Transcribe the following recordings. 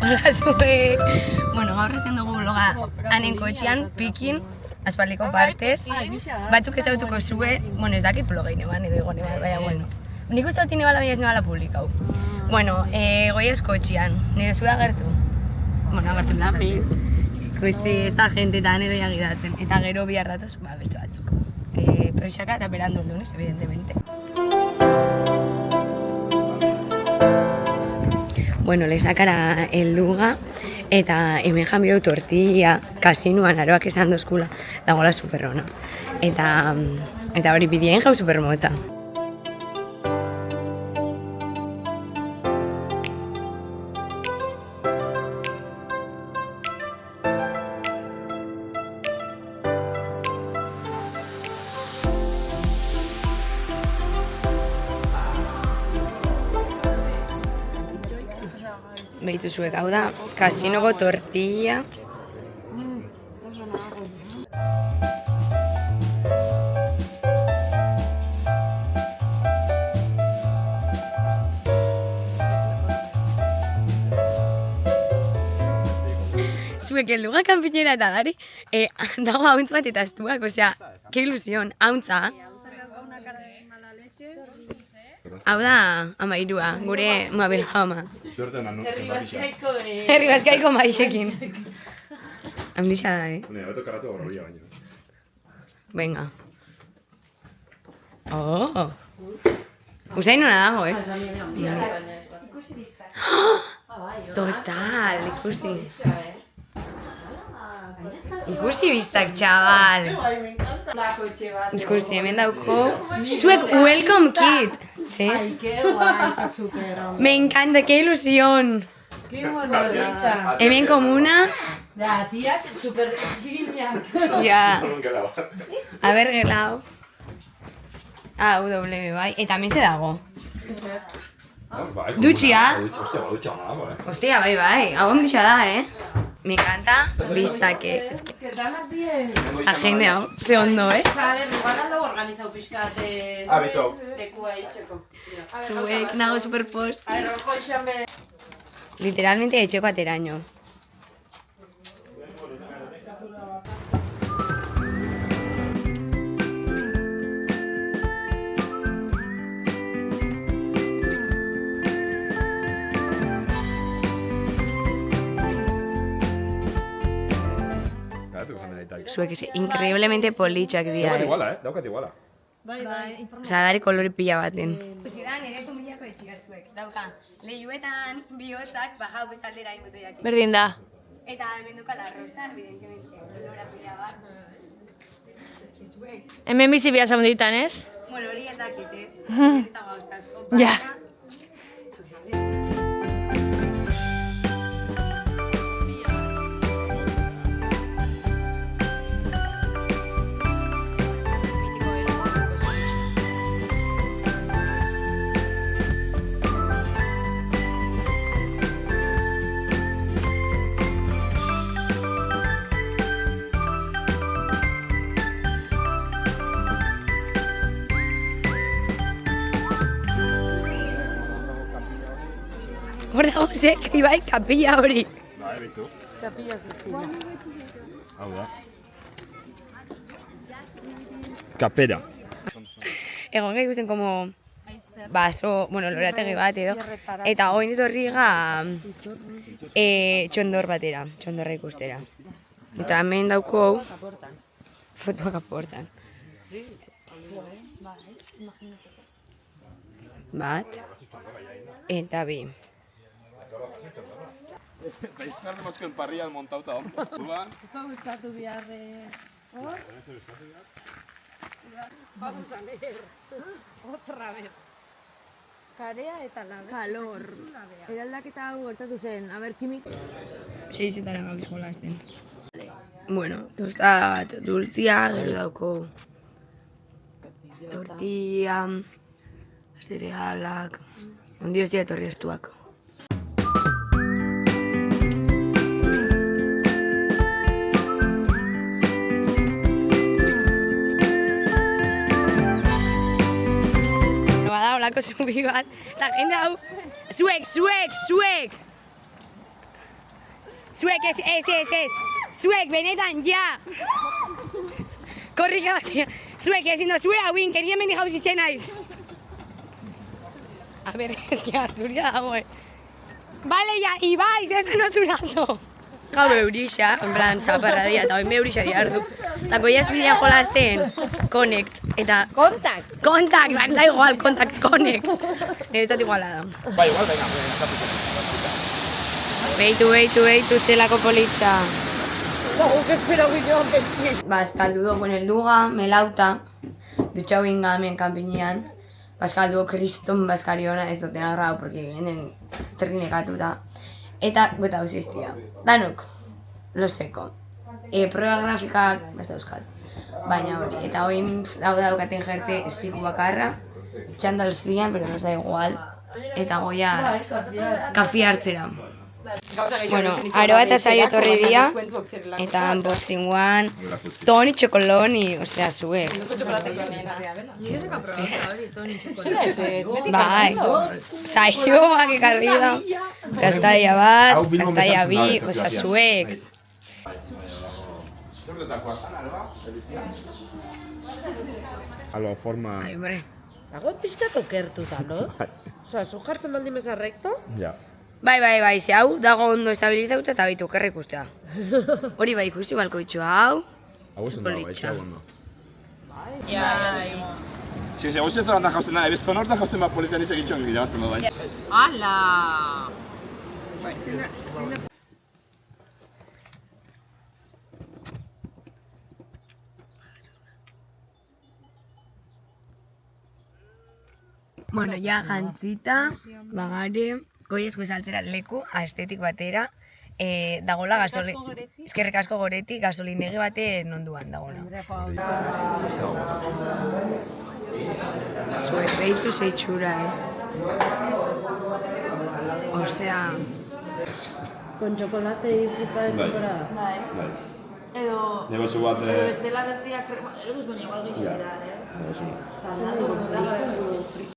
Hola zuek! Bueno, gaur ezten dugu bloga hanen kotxean, pikin, aspaldiko partez. Batzuk ezautuko zue, bueno, ez dakit blogein eban edo egon eban, baina bueno. Nik uste dut inebala baina ez nebala publikau. Bueno, goiez kotxean, nire zue agertu? Bueno, agertu plazen. Ikusi, ez da jentetan edo jagidatzen. Eta gero bihar datoz, beste batzuk. Proxaka eta berandu ordunez, evidentemente. Bueno, lehizakara helduga eta hemen janbiau tortilla kasinuan aroak esan dozkula dagoela superrona. Eta hori bidien jau supermotza. Behitu zuek, hau da, kasinoko tortilla. Zuek helduga kanpinera eta gari, dago hauntz bat eta astuak, osea, ke ilusion, hauntza. Hau da, amairua, gure Mabel Jama. Herri Baskaiko maixekin. Handixa da, Beto karatu horria baino. Venga. Oh! Usain nona dago, Total, ikusi. Ikusi biztak, txabal. Ikusi, hemen dauko. Zuek, welcome kit. ¿Sí? Ay, qué guay, sos súper. Me encanta, qué ilusión. Qué bonita. Hemen komuna. La tía súper chiriñac. Ja. A ber, gelau. W, bai. Eta hemen ze dago. Dutxia? Ostia, dutxa ona, Hostia, bai. Hau handixa da, Me encanta biztake. Es que dan las 10. Agende hau, ze ondo, A ver, igual algo organizado pixkat Beto. lekua itxeko. Zuek, nago superpost. A ver, rojo izan be... Literalmente etxeko ateraino. Zuek eze, increíblemente politxak dira, Daukat iguala. Osa, dari kolore pila baten. Da, nire sombrillako etxika zuek. Dauka, lehiuetan bihotzak bajau bestaldera inbotoiak. Berdin da. Eta hemen duka la rosa, evidentemente, kolora pila bat. Eski zuek. Hemen bizi behar zamunditan, ez? Bueno, hori ez dakite. Ez dago auztazko. Ja. Hor dago zek, ibai, kapilla hori. Bai, bitu. Capilla Sistina. Hau da. Kapera. Egon gai guzen como baso, bueno, lorategi bat edo. Eta oin ditorriga txondor batera, txondorra ikustera. Eta hemen dauko hau, fotoak aportan. Bat, eta bi. Tenemos que el parrilla montauta, Gustatu biharre... Vamos a leer. Otra vez. Karea eta labe. Kalor. Eraldaketa hau gertatu zen, kimik... 6-etara gabiz jolasten. Bueno, tostat, dultzia, gero dauko tortilla, zerealak, ondio ez dira etorri estuak. Olako zubi bat, eta jende hau, zuek! Zuek, ez. Zuek, benetan, ja! Korrika bat, zuek, ezin dozue, hauin, kenien mendi jauzitzen naiz. A ber, eski Arturia dago, Bale, ja, Ibai, zezen otzurazo. Gaur eurixa, en plan, zaparra dia, eta oin eurixa diardu. Eta goiaz bidea jolazten, connect, eta... Kontak! Kontak, da igual, kontak, connect. Niretzat iguala da. Ba, igual, venga. Beitu, zelako politxa. Que espero guiñón, beti. Bazkaldu do, bueno, elduga, melauta, dutxau inga hemen kanpinean. Bazkaldu kriston bazkariona ez dutena grau, porque vienen trinekatuta. Eta, bota hausiztia. Danok, loseko. Proba grafikak, beste euskal. Baina hori, eta hoin daukaten jertze ziku bakarra. Txandal zian, pero no da igual. Eta goiaz, kafi hartzera. Bueno, aroa eta saio etorri dira, eta unboxing one, Toni Txokoloni, osea, zuek. Bai, saioak ekarri da, gaztaia bat, gaztaia bi, osea, zuek. Alba, forma... Ai, hombre. Dago pixkat okertuta, no? Osa, zu jartzen baldin beza recto? Ja. Bai, ze hau dago ondo estabilizauta eta baitu kerra ikustea. Hori bai ikusi balko itxua hau. Hau esan dago, etxea ondo. Bai. Si, hau ez zoran da jausten da, ebez zonor da jausten bat polizian izak itxoan gila bazten bai. Ala! Bueno, ja jantzita, bagare, goiezko esaltzera leku, aestetik batera, dagola gasolin... Eskerrik asko Goretik, gasolindegi baten onduan dagola. Zuek behitu zeitxura, Osea... Con chocolate y fruta de temporada. Bai. Edo... Nego zu bat... Edo bestela bestiak... Edo duz baina igual geixo da, Salatu, frito.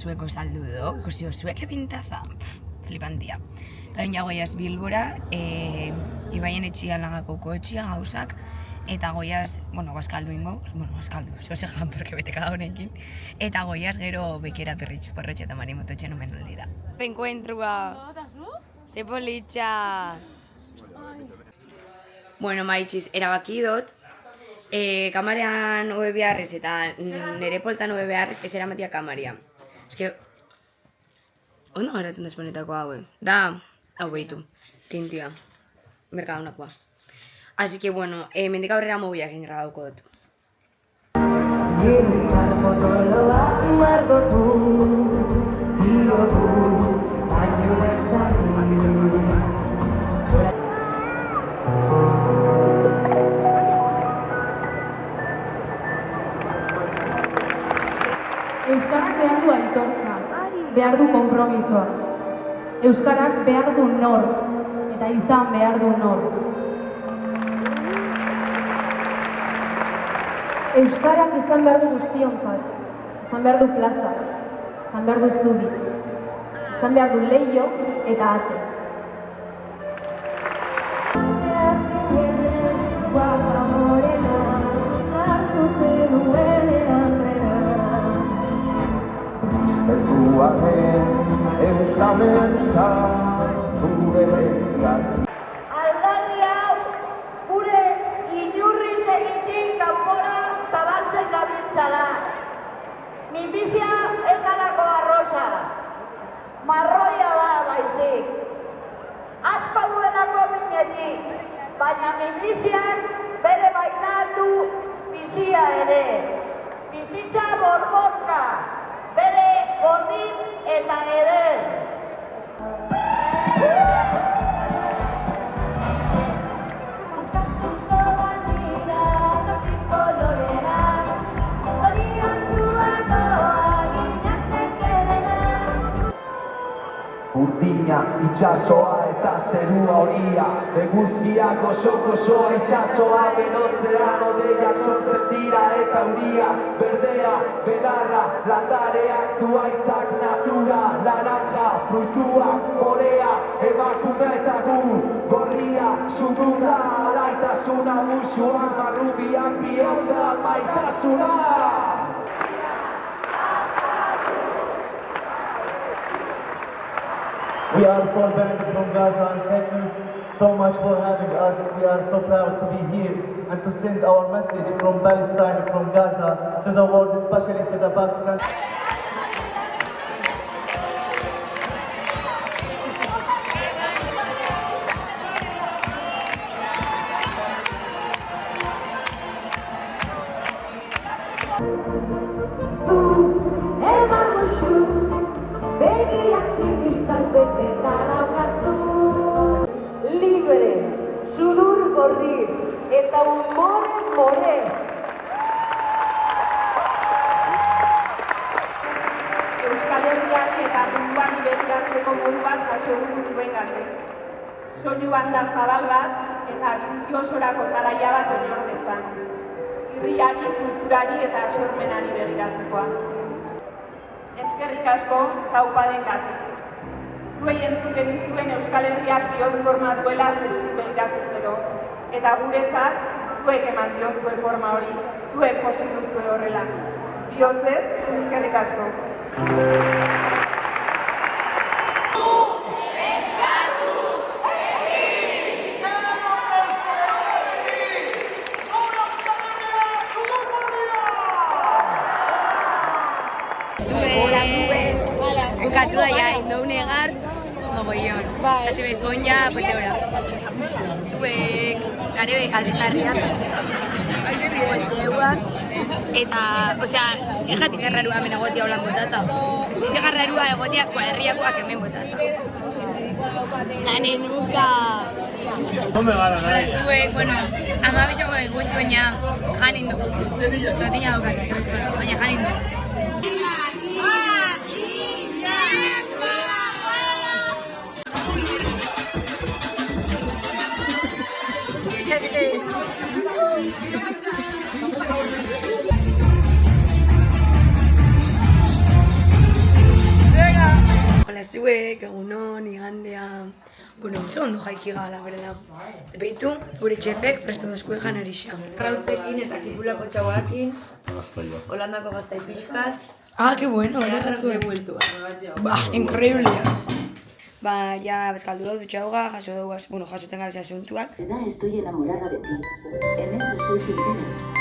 Zueko saldu do, ikusi zueke pintaza, flipantia. Eta ja goiaz Bilbora, Ibaien etxia lagako kotxia gauzak, eta goiaz, bazkaldu ingo, zehose jan, porque bete kada honekin, eta goiaz gero bekera porretxe eta marimoto etxen omen aldira. Enkuentrua! Ze politxa! Bueno, maitxiz, erabaki dut, kamarean hobe beharrez eta nire poltan hobe beharrez, ez eramatia kamaria. Ez que... Ondo garatzen desponetako hau, Da, hau behitu. Tintia. Merkadunakoa. Así que, bueno, mendik aurrera mobiak egin grabauko dut. Euskarak behar du aitortza, behar du konpromisoa. Euskarak behar du nor, eta izan behar du nor. Euskarak izan behar du guztiontzat, izan behar du plaza, izan behar du zubi, izan behar du leio eta ate. Euskal Herria zure begiak. Aldarri hau gure inurritegitik kanpora zabaltzen gabiltzala. Minbizia ez dalako arroza, marroia da baizik. Asko duelako minetik, baina minbiziak bere baitan du bizia ere. Bizitza borborka, bere gordin eta eder. itxasoa eta zerua horia, eguzkiak gozo-gozoa itxasoa, berotzean odeiak sortzen dira eta euria, berdea, belarra, landareak, zuaitzak, natura, laranja, fruituak, morea, emakume eta gu, gorria, sudurra, alaitasuna, musua, marrubiak, bihotza, maitasuna! We are so band from Gaza and thank you so much for having us. We are so proud to be here and to send our message from Palestine, from Gaza, to the world, especially to the Basque country. Libre, sudur gorriz, eta umore morez. Euskal Herriari eta munduari begiratzeko modu bat jaso dugu zuengatik. Soinu banda zabal bat eta biziosorako talaia bat oinordetzan. Irriari, kulturari eta sormenari begiratzekoa. Eskerrik asko taupadengatik. Zuei entzun genizuen Euskal Herriak bihotz forma duela zerutik begiratuz gero. Eta guretzat, zuek eman diozue forma hori, zuek josi duzue horrela. Bihotzez, eskerrik asko. Bukatu da ja, indoune gart, mogollon. Hasi bez, oin ja, poteora. Zuek, gare aldezarriak, poteua, eta, osea, ejati zerrarua hemen egotia holan botata. Etxegarrarua egotia kuaderriakoak hemen botata. Nanenuka! Zuek, bueno, amabixoko egutxu baina janin dugu. Zotina dukat, baina janin dugu. Hola zuek, egunon, igandea... Bueno, oso ondo jaiki gala, berda. Beitu, gure txefek presto dozkue janarixa. Rautzekin eta kipulako txauakin. Holandako gaztai pixkat. Ah, que bueno, hori jatzue. Ba, increíble. Ba, ja, bezkaldu dut dutxauga, jaso dugu, bueno, jasoten gabeza asuntuak. Estoy enamorada de ti. En eso soy sincera.